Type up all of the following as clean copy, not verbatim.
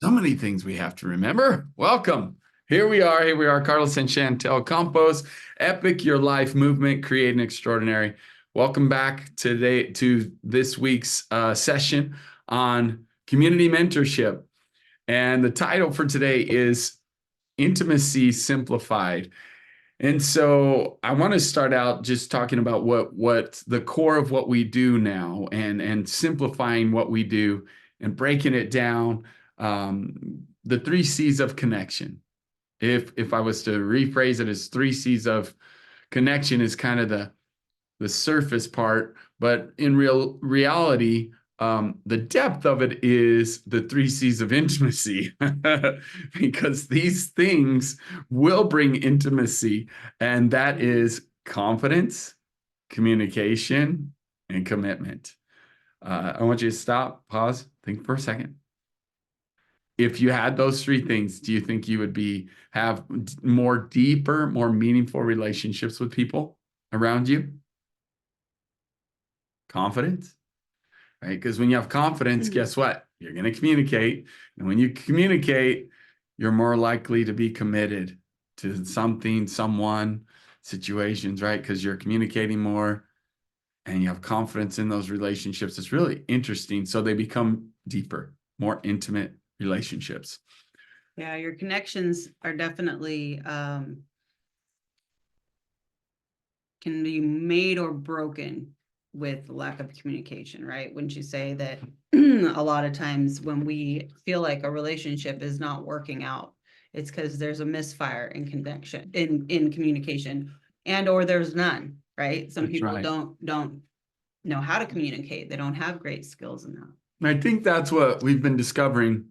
So many things we have to remember. Welcome. Here we are. Here we are. Carlos and Chantel Campos. Epic Your Life Movement, Creating Extraordinary. Welcome back today to this week's session on community mentorship. And the title for today is Intimacy Simplified. And so I want to start out just talking about what the core of what we do now and simplifying what we do and breaking it down. The three C's of connection. If I was to rephrase it as three C's of connection is kind of the surface part, but in reality, the depth of it is the three C's of intimacy, because these things will bring intimacy, and that is confidence, communication, and commitment. I want you to stop, pause, think for a second. If you had those three things, do you think you would have more deeper, more meaningful relationships with people around you? Confidence, right? Because when you have confidence, guess what? You're going to communicate. And when you communicate, you're more likely to be committed to something, someone, situations, right? Because you're communicating more and you have confidence in those relationships. It's really interesting. So they become deeper, more intimate relationships. Yeah, your connections are definitely can be made or broken with lack of communication, right? Wouldn't you say that a lot of times when we feel like a relationship is not working out, it's because there's a misfire in connection, in communication, and or there's none, right? Some That's people right. don't know how to communicate. They don't have great skills in that. And I think that's what we've been discovering.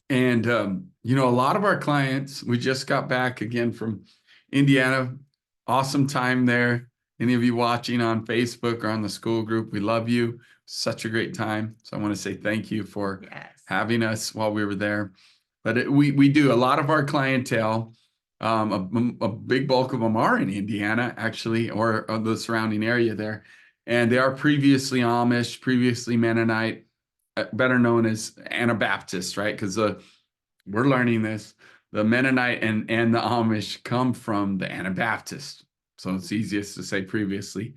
And, a lot of our clients, we just got back again from Indiana. Awesome time there. Any of you watching on Facebook or on the school group, we love you. Such a great time. So I want to say thank you for having us while we were there. But we do a lot of our clientele. A big bulk of them are in Indiana, actually, or the surrounding area there. And they are previously Amish, previously Mennonite, better known as Anabaptist, right? Because we're learning this. The Mennonite and the Amish come from the Anabaptist. So it's easiest to say previously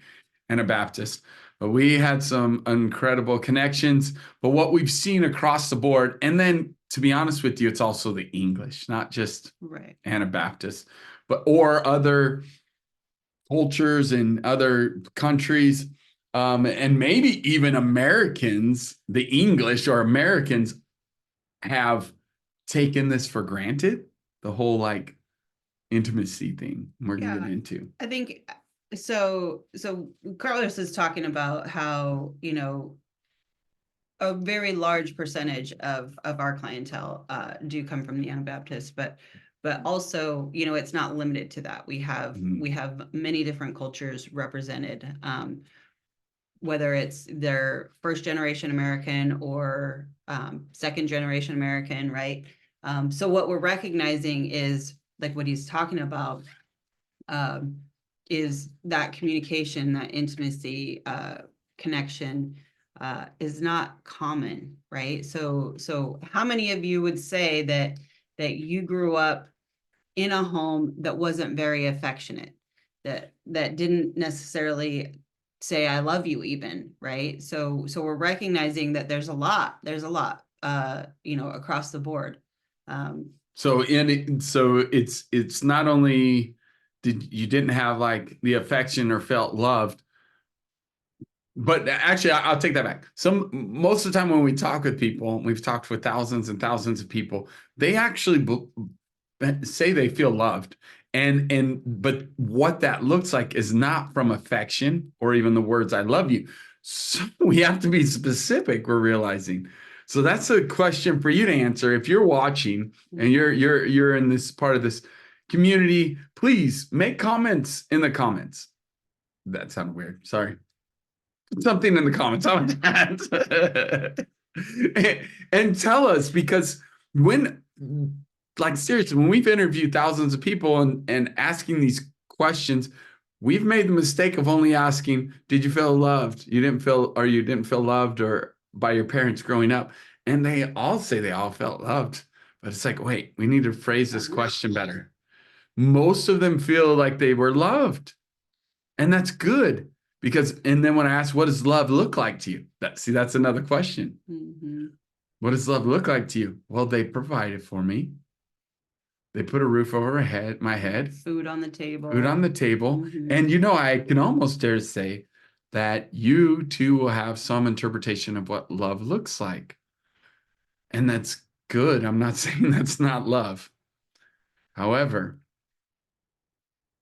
Anabaptist. But we had some incredible connections. But what we've seen across the board, and then to be honest with you, it's also the English, not just Anabaptist, or other cultures in other countries, and maybe even Americans, the English or Americans have taken this for granted, the whole like intimacy thing we're getting into. I think so. Carlos is talking about how, a very large percentage of our clientele do come from the Anabaptists, but also, it's not limited to that. We have many different cultures represented, whether it's their first generation American or second generation American, right? So what we're recognizing is like what he's talking about, is that communication, that intimacy, connection is not common, right? So how many of you would say that you grew up in a home that wasn't very affectionate, that didn't necessarily say I love you even, right? So we're recognizing that there's a lot across the board. So it's not only you didn't have like the affection or felt loved, but actually I'll take that back. Most of the time when we talk with people, we've talked with thousands and thousands of people, they actually say they feel loved. But what that looks like is not from affection or even the words I love you. So we have to be specific, we're realizing. So that's a question for you to answer. If you're watching and you're in this part of this community, please make comments in the comments. That sounded weird. Sorry. Something in the comments. How about that? And tell us, because like seriously, when we've interviewed thousands of people and asking these questions, we've made the mistake of only asking, did you feel loved? You didn't feel loved or by your parents growing up. And they all say they all felt loved. But it's like, wait, we need to phrase this question better. Most of them feel like they were loved. And that's good. Because, and then when I ask, what does love look like to you? That's another question. Mm-hmm. What does love look like to you? Well, they provided for me. They put a roof over my head, Food on the table. food on the table. Mhm. And, I can almost dare to say that you too will have some interpretation of what love looks like. And that's good. I'm not saying that's not love. However,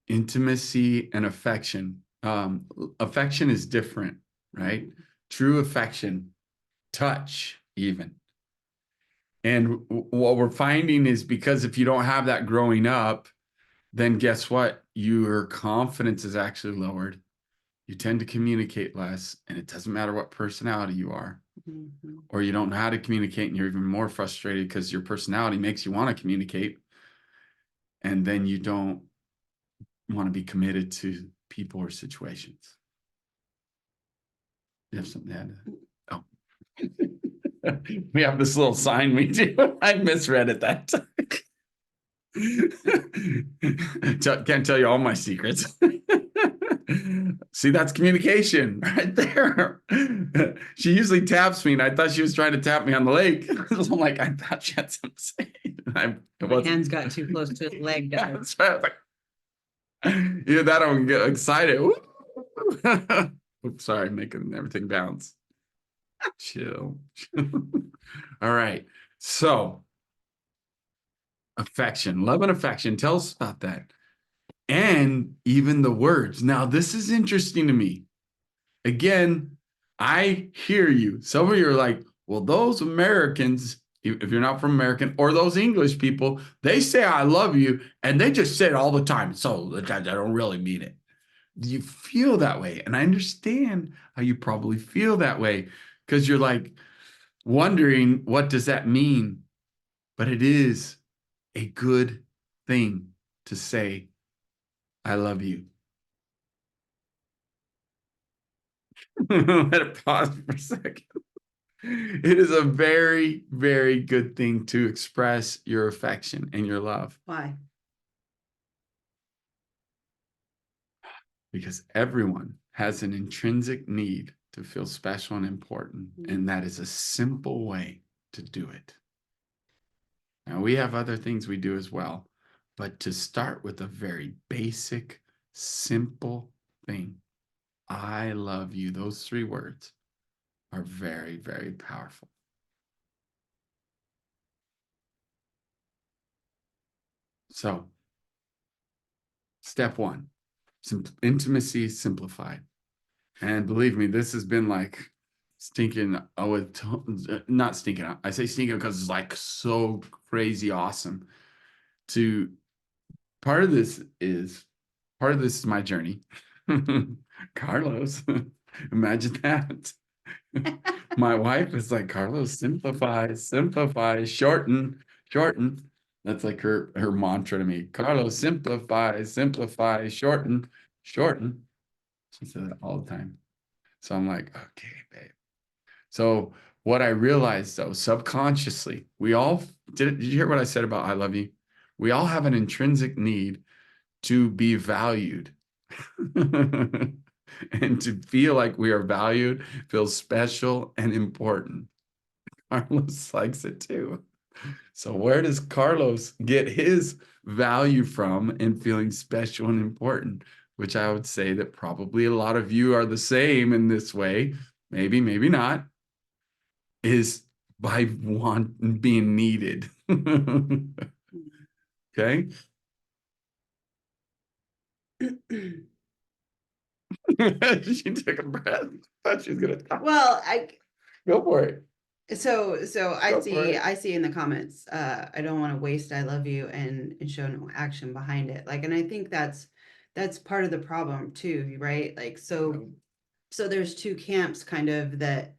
intimacy and affection, affection is different, right? Mhm. True affection, touch, even. And what we're finding is because if you don't have that growing up, then guess what? Your confidence is actually lowered. You tend to communicate less, and it doesn't matter what personality you are, Mhm. or you don't know how to communicate, and you're even more frustrated because your personality makes you want to communicate, and then you don't want to be committed to people or situations. You have something to add to that? Oh. We have this little sign we do. I misread it that time. Can't tell you all my secrets. See, that's communication right there. She usually taps me, and I thought she was trying to tap me on the leg. So I'm like, I thought she had something to say. My hands got too close to his leg. Yeah, that's right. I was like, that I would get excited. Oops, sorry, making everything bounce. Chill. All right. So, affection, love and affection. Tell us about that. And even the words. Now, this is interesting to me. Again, I hear you. Some of you are like, well, those Americans, if you're not from American, or those English people, they say I love you, and they just say it all the time. So I don't really mean it. You feel that way. And I understand how you probably feel that way because you're like wondering, what does that mean? But it is a good thing to say, I love you. Let it pause for a second. It is a very, very good thing to express your affection and your love. Why? Because everyone has an intrinsic need to feel special and important. And that is a simple way to do it. Now, we have other things we do as well, but to start with a very basic, simple thing, I love you, those 3 words are very, very powerful. So, step 1, intimacy simplified. And believe me, this has been like stinking not stinking out. I say stinking because it's like so crazy awesome to part of this is my journey. Carlos, imagine that. My wife is like, Carlos, simplify, shorten. That's like her mantra to me. Carlos, simplify, shorten. She says that all the time. So I'm like, okay, babe. So what I realized though, subconsciously, we all did you hear what I said about I love you? We all have an intrinsic need to be valued. And to feel like we are valued, feel special and important. Carlos likes it too. So where does Carlos get his value from in feeling special and important? Which I would say that probably a lot of you are the same in this way. Maybe, maybe not. Is by being needed. Okay. She took a breath. Thought she was gonna talk. Well, Go for it. so I Go for it. see in the comments, I don't want to waste I love you and show no action behind it. Like, and I think that's part of the problem too, right? Like, so there's 2 camps kind of that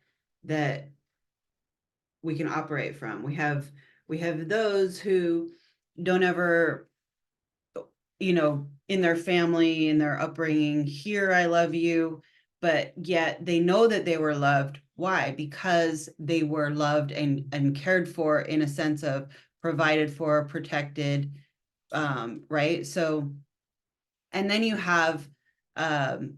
we can operate from. We have those who don't ever, in their family, in their upbringing, hear I love you, but yet they know that they were loved Why? Because they were loved and cared for, in a sense of provided for, protected, right? So, and then you have um,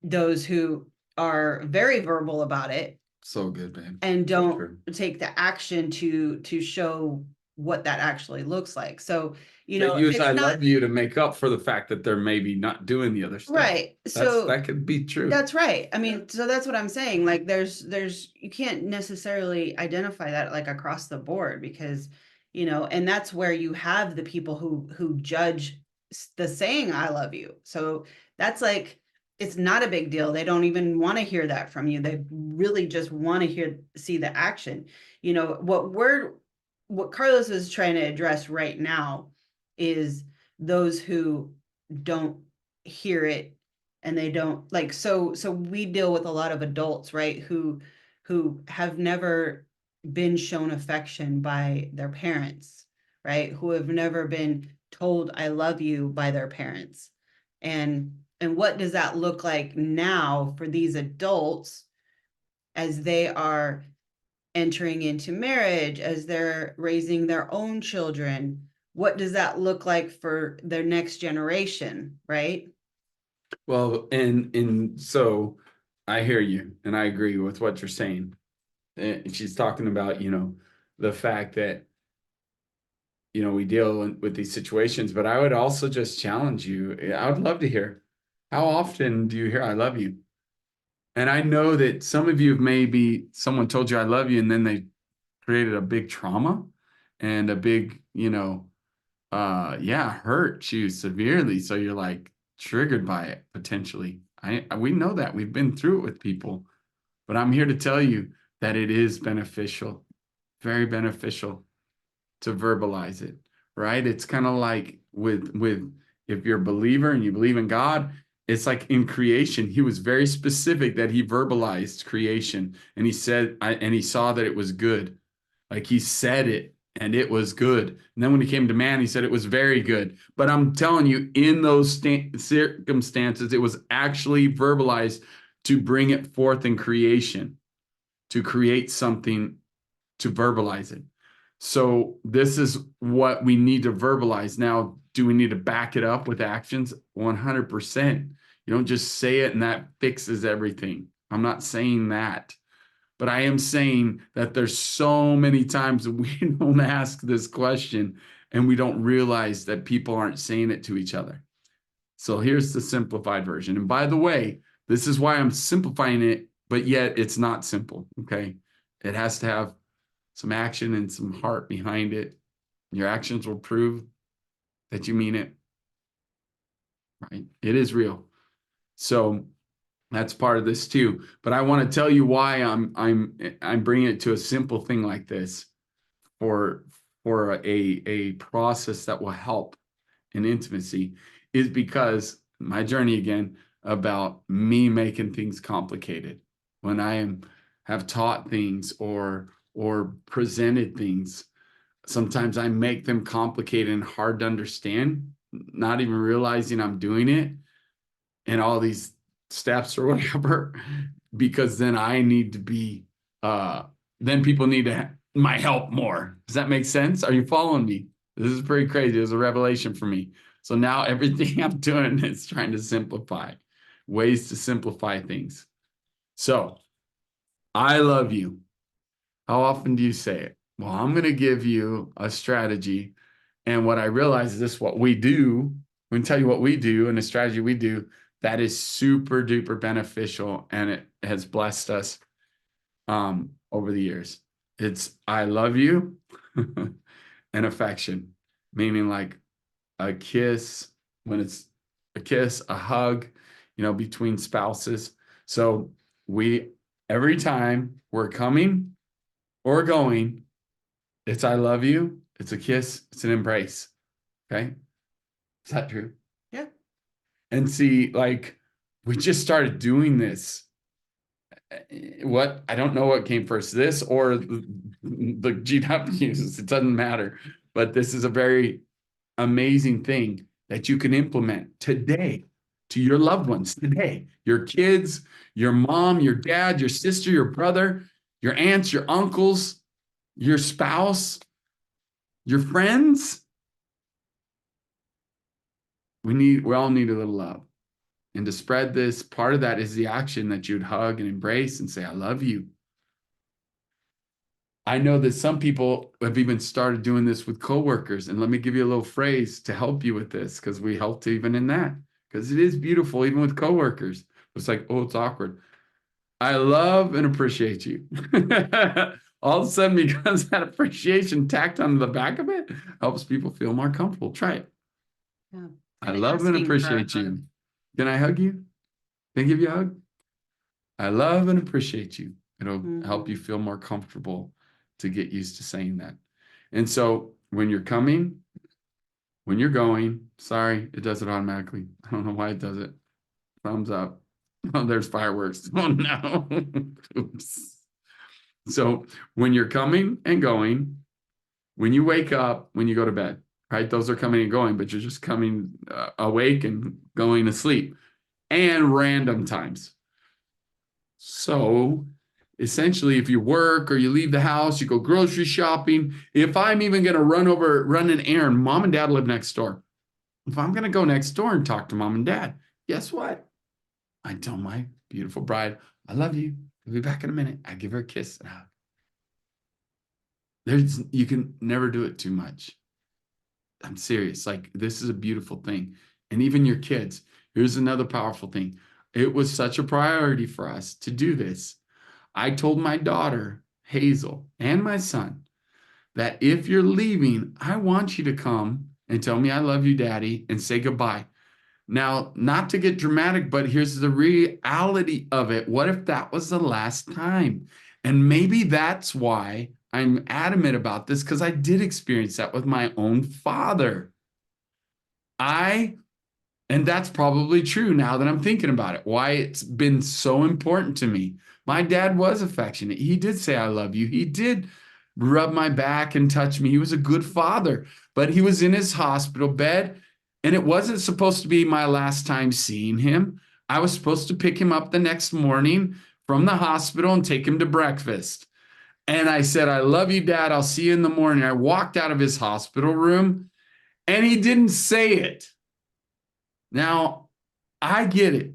those who are very verbal about it So good, man. and So don't true. take the action to show what that actually looks like. So, They use it's "I not love you" to make up for the fact that they're maybe not doing the other stuff. right. So That could be true. that's right. I mean, so that's what I'm saying. Like there's you can't necessarily identify that like across the board because, and that's where you have the people who judge the saying I love you. So that's like it's not a big deal. They don't even want to hear that from you. They really just want to see the action. What Carlos is trying to address right now is those who don't hear it and they don't like so we deal with a lot of adults, right, who have never been shown affection by their parents, right, who have never been told I love you by their parents. And what does that look like now for these adults as they are entering into marriage, as they're raising their own children? What does that look like for their next generation, right? Well, and so I hear you and I agree with what you're saying. And she's talking about, the fact that, we deal with these situations, but I would also just challenge you. I would love to hear, how often do you hear "I love you"? And I know that some of you maybe someone told you "I love you" and then they created a big trauma and a big, hurt you severely. So you're like triggered by it potentially. We know that we've been through it with people, but I'm here to tell you that it is beneficial, very beneficial to verbalize it, right? It's kind of like with if you're a believer and you believe in God, it's like in creation, he was very specific that he verbalized creation and he said, and he saw that it was good. Like he said it and it was good. And then when he came to man, he said it was very good. But I'm telling you, in those circumstances, it was actually verbalized to bring it forth in creation, to create something, to verbalize it. So this is what we need to verbalize. Now, do we need to back it up with actions? 100%. You don't just say it and that fixes everything. I'm not saying that. But I am saying that there's so many times that we don't ask this question and we don't realize that people aren't saying it to each other. So here's the simplified version. And by the way, this is why I'm simplifying it, but yet it's not simple. Okay. It has to have some action and some heart behind it. Your actions will prove that you mean it. Right. It is real. So that's part of this too. But I want to tell you why I'm bringing it to a simple thing like this for a process that will help in intimacy is because my journey again about me making things complicated when have taught things or presented things. Sometimes I make them complicated and hard to understand, not even realizing I'm doing it and all these steps or whatever, because then I need to be, then people need my help more. Does that make sense? Are you following me? This is pretty crazy. It was a revelation for me. So now everything I'm doing is trying to simplify, ways to simplify things. So I love you. How often do you say it? Well, I'm going to give you a strategy. And what I realize is this, what we do, I'm going to tell you what we do and the strategy we do that is super duper beneficial. And it has blessed us over the years. It's "I love you" and affection, meaning like a kiss, when it's a kiss, a hug, between spouses. So every time we're coming or going, it's "I love you," it's a kiss, it's an embrace. Okay. Is that true? Yeah. And see, like, we just started doing this. I don't know what came first, this or the GWs, it doesn't matter. But this is a very amazing thing that you can implement today. to your loved ones today, your kids, your mom, your dad, your sister, your brother, your aunts, your uncles, your spouse, your friends. We all need a little love. And to spread this, part of that is the action that you'd hug and embrace and say, I love you. I know that some people have even started doing this with coworkers. And let me give you a little phrase to help you with this, because we helped even in that, because it is beautiful, even with coworkers. It's like, oh, it's awkward. I love and appreciate you. All of a sudden, because that appreciation tacked onto the back of it helps people feel more comfortable. Try it. Yeah. I And love and asking for a appreciate you. hug. Can I hug you? Can I give you a hug? I love and appreciate you. It'll help you Mhm. feel more comfortable to get used to saying that. And so when you're coming, when you're going, sorry, it does it automatically. I don't know why it does it. Thumbs up. Oh, there's fireworks. Oh no. Oops. So when you're coming and going, when you wake up, when you go to bed, right? Those are coming and going, but you're just coming awake and going to sleep, and random times. So essentially, if you work or you leave the house, you go grocery shopping. If I'm even going to run an errand, mom and dad live next door. If I'm going to go next door and talk to mom and dad, guess what? I tell my beautiful bride, I love you. I'll be back in a minute. I give her a kiss and a hug. You can never do it too much. I'm serious. Like, this is a beautiful thing. And even your kids, here's another powerful thing. It was such a priority for us to do this. I told my daughter, Hazel, and my son that if you're leaving, I want you to come and tell me I love you, Daddy, and say goodbye. Now, not to get dramatic, but here's the reality of it. What if that was the last time? And maybe that's why I'm adamant about this, because I did experience that with my own father. And that's probably true now that I'm thinking about it, why it's been so important to me. My dad was affectionate. He did say, I love you. He did rub my back and touch me. He was a good father, but he was in his hospital bed, and it wasn't supposed to be my last time seeing him. I was supposed to pick him up the next morning from the hospital and take him to breakfast. And I said, I love you, Dad. I'll see you in the morning. I walked out of his hospital room, and he didn't say it. Now, I get it.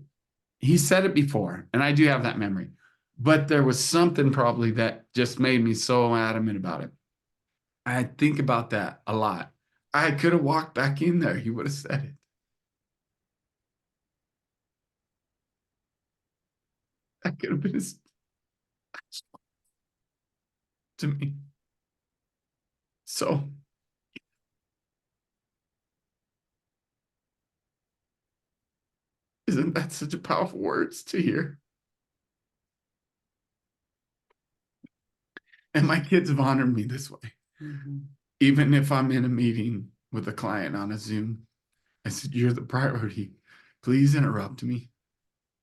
He said it before, and I do have that memory. But there was something probably that just made me so adamant about it. I think about that a lot. I could have walked back in there. He would have said it. That could have been his to me. So, isn't that such a powerful words to hear? And my kids have honored me this way. Mhm. Even if I'm in a meeting with a client on a Zoom, I said, you're the priority. Please interrupt me.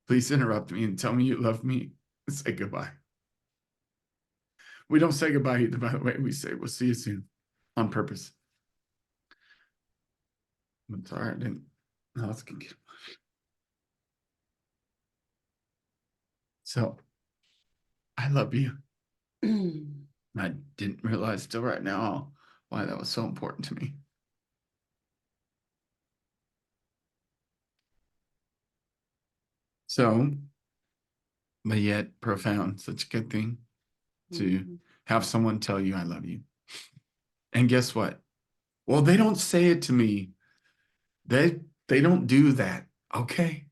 Please interrupt me and tell me you love me and say goodbye. We don't say goodbye either, by the way. We say we'll see you soon on purpose. I'm sorry, I didn't. No, it's gonna get. So I love you. I didn't realize till right now why that was so important to me. So, but yet profound, such a good thing to Mhm. have someone tell you I love you. And guess what? Well, they don't say it to me. They don't do that. Okay.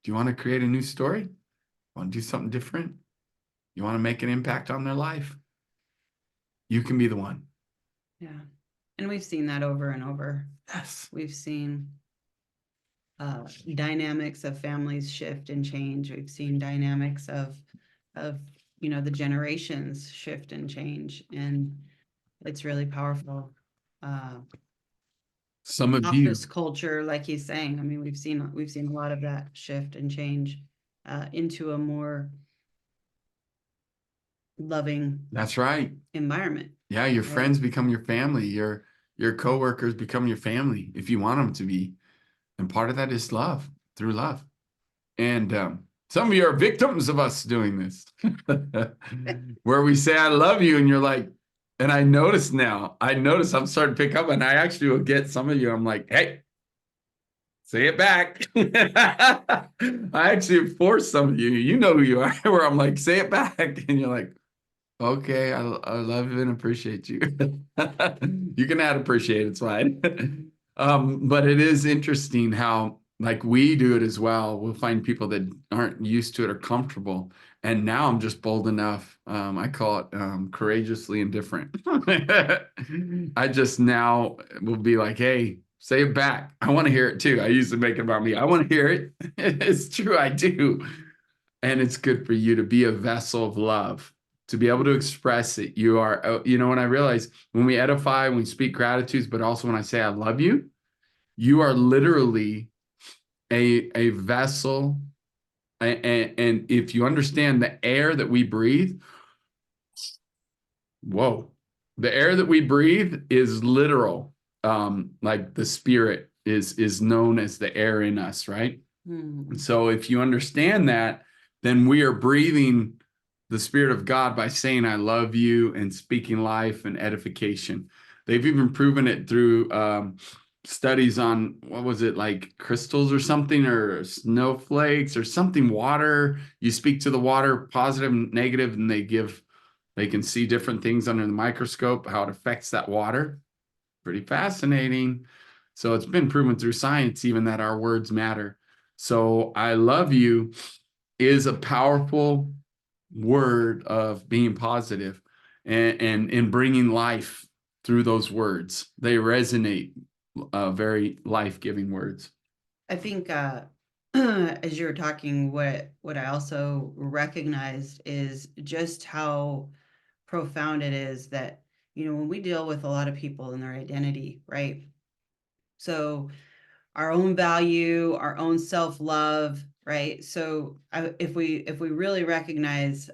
Do you want to create a new story? Want to do something different? You want to make an impact on their life? You can be the one. Yeah. And we've seen that over and over. Yes. We've seen dynamics of families shift and change. We've seen dynamics of the generations shift and change, and it's really powerful. Some of you, Office culture, like he's saying, I mean, we've seen a lot of that shift and change into a more loving that's right. environment. Yeah, your Right. friends become your family. Your coworkers become your family if you want them to be. And part of that is love, through love. And some of you are victims of us doing this, where we say, I love you. And you're like, and I notice I'm starting to pick up, and I actually will get some of you. I'm like, hey, say it back. I actually force some of you, you know who you are, where I'm like, say it back. And you're like, okay, I love you and appreciate you. You can add appreciate, it's fine. But it is interesting how, like, we do it as well. We'll find people that aren't used to it or comfortable. And now I'm just bold enough. I call it courageously indifferent. I just now will be like, hey, say it back. I want to hear it too. I used to make it about me. I want to hear it. It's true, I do. And it's good for you to be a vessel of love, to be able to express it. You are, when I realize when we edify, when we speak gratitudes, but also when I say I love you, you are literally a vessel. And if you understand the air that we breathe, whoa, the air that we breathe is literal. Like the spirit is known as the air in us, right? So if you understand that, then we are breathing the Spirit of God by saying, I love you, and speaking life and edification. They've even proven it through studies on, what was it, like crystals or something, or snowflakes or something, water. You speak to the water, positive and negative, and they can see different things under the microscope, how it affects that water. Pretty fascinating. So it's been proven through science even that our words matter. So I love you is a powerful word of being positive and bringing life through those words. They resonate, very life-giving words. I think as you were talking, what I also recognized is just how profound it is that, when we deal with a lot of people and their identity, right? So our own value, our own self-love, right? So if we really recognize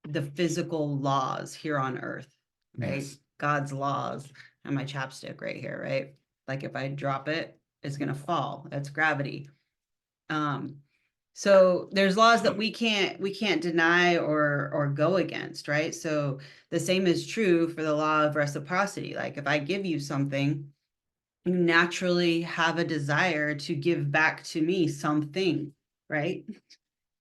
the physical laws here on earth, right? Yes. God's laws, and my chapstick right here, right? Like if I drop it, it's gonna fall. That's gravity. So there's laws that we can't deny or go against, right? So the same is true for the law of reciprocity. Like if I give you something, you naturally have a desire to give back to me something, right?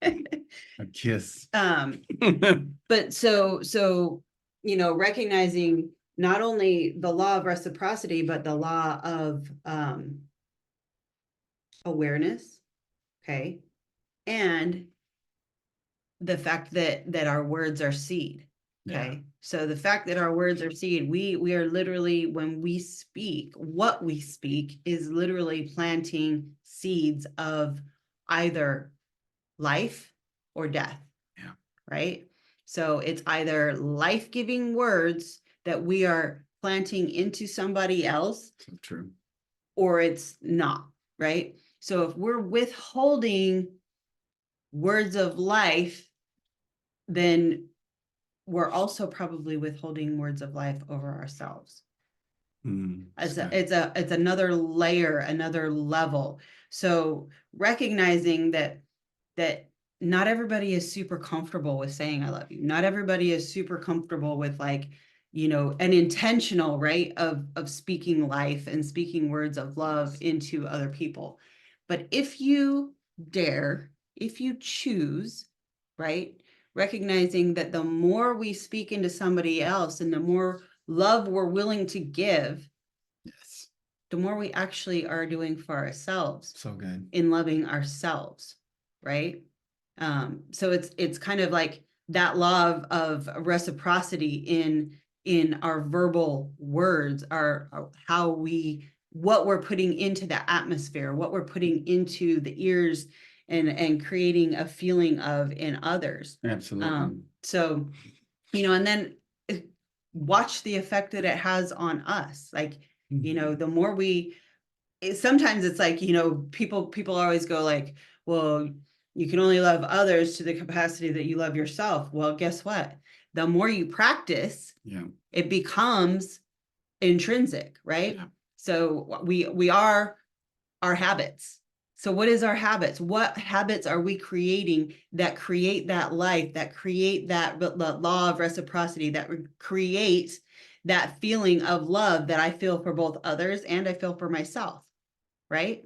A kiss. But so recognizing not only the law of reciprocity, but the law of awareness, okay, and the fact that our words are seed. Okay. Yeah. So the fact that our words are seed, we are literally, when we speak, what we speak is literally planting seeds of either life or death. Yeah. Right. So it's either life-giving words that we are planting into somebody else. So true. Or it's not, right? So if we're withholding words of life, then we're also probably withholding words of life over ourselves. It's another layer, another level. So recognizing that not everybody is super comfortable with saying I love you. Not everybody is super comfortable with an intentional, right, of speaking life and speaking words of love into other people. But if you dare, if you choose, right, recognizing that the more we speak into somebody else and the more love we're willing to give, yes, the more we actually are doing for ourselves. So good. In loving ourselves, right? So it's kind of like that law of reciprocity in our verbal words, what we're putting into the atmosphere, what we're putting into the ears and creating a feeling of in others. Absolutely. So, and then watch the effect that it has on us. Like, the more sometimes it's like, people always go like, well, you can only love others to the capacity that you love yourself. Well, guess what? The more you practice, it becomes intrinsic, right? Yeah. So we are our habits. So what is our habits? What habits are we creating that create that life, that create that the law of reciprocity, that create that feeling of love that I feel for both others and I feel for myself, right?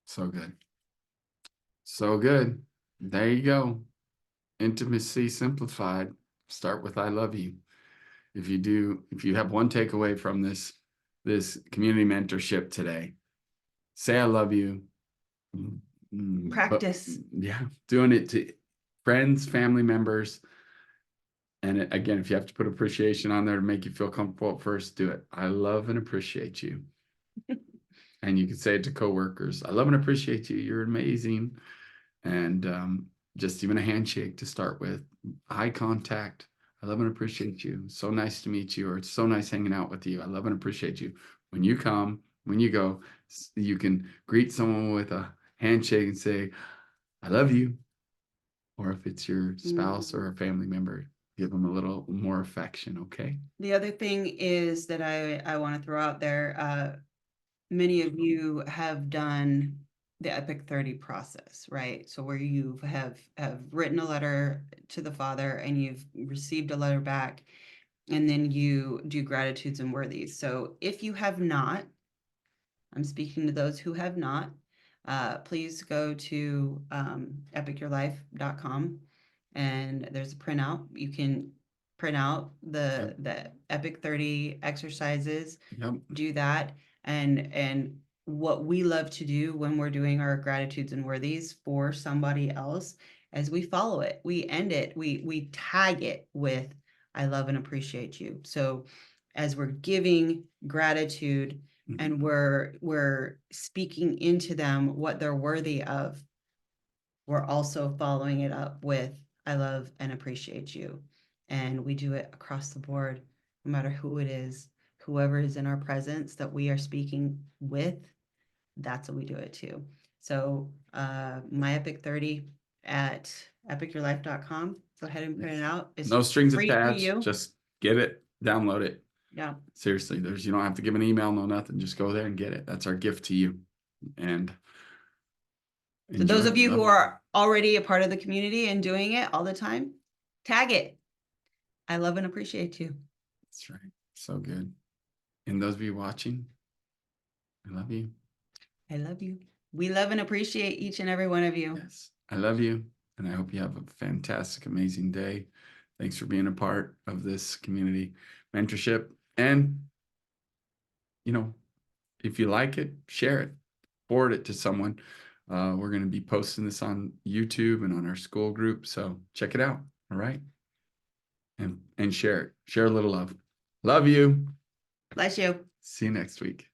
So good. So good. There you go. Intimacy simplified. Start with I love you. If you have one takeaway from this community mentorship today, say I love you. Practice. Yeah, doing it to friends, family members. And again, if you have to put appreciation on there to make you feel comfortable at first, do it. I love and appreciate you. And you can say it to coworkers. I love and appreciate you. You're amazing. And just even a handshake to start with, eye contact. I love and appreciate you. So nice to meet you, or it's so nice hanging out with you. I love and appreciate you. When you come, when you go, you can greet someone with a handshake and say, I love you. Or if it's your spouse or a family member, give them a little more affection, okay? The other thing is that I want to throw out there, many of you have done the Epic 30 process, right? So where you have written a letter to the Father and you've received a letter back, and then you do gratitudes and worthies. So if you have not, I'm speaking to those who have not, please go to epicyourlife.com, and there's a printout. You can print out the Epic 30 exercises, Yep. do that. And what we love to do when we're doing our gratitudes and worthies for somebody else, as we follow it, we end it, we tag it with I love and appreciate you. So as we're giving gratitude and we're speaking into them what they're worthy of, we're also following it up with I love and appreciate you. And we do it across the board, no matter who it is, whoever is in our presence that we are speaking with, that's what we do it to. So my Epic 30 at epicyourlife.com. Go ahead and print it out. It's no strings free for attached. you. Just get it, download it. Yeah. Seriously, you don't have to give an email, no nothing. Just go there and get it. That's our gift to you. And So those enjoy. of you Love who it. are already a part of the community and doing it all the time, tag it. I love and appreciate you. That's right. So good. And those of you watching, I love you. I love you. We love and appreciate each and every one of you. Yes, I love you. And I hope you have a fantastic, amazing day. Thanks for being a part of this community mentorship. And, if you like it, share it, forward it to someone. We're going to be posting this on YouTube and on our school group. So check it out. All right. And share it. Share a little love. Love you. Bless you. See you next week.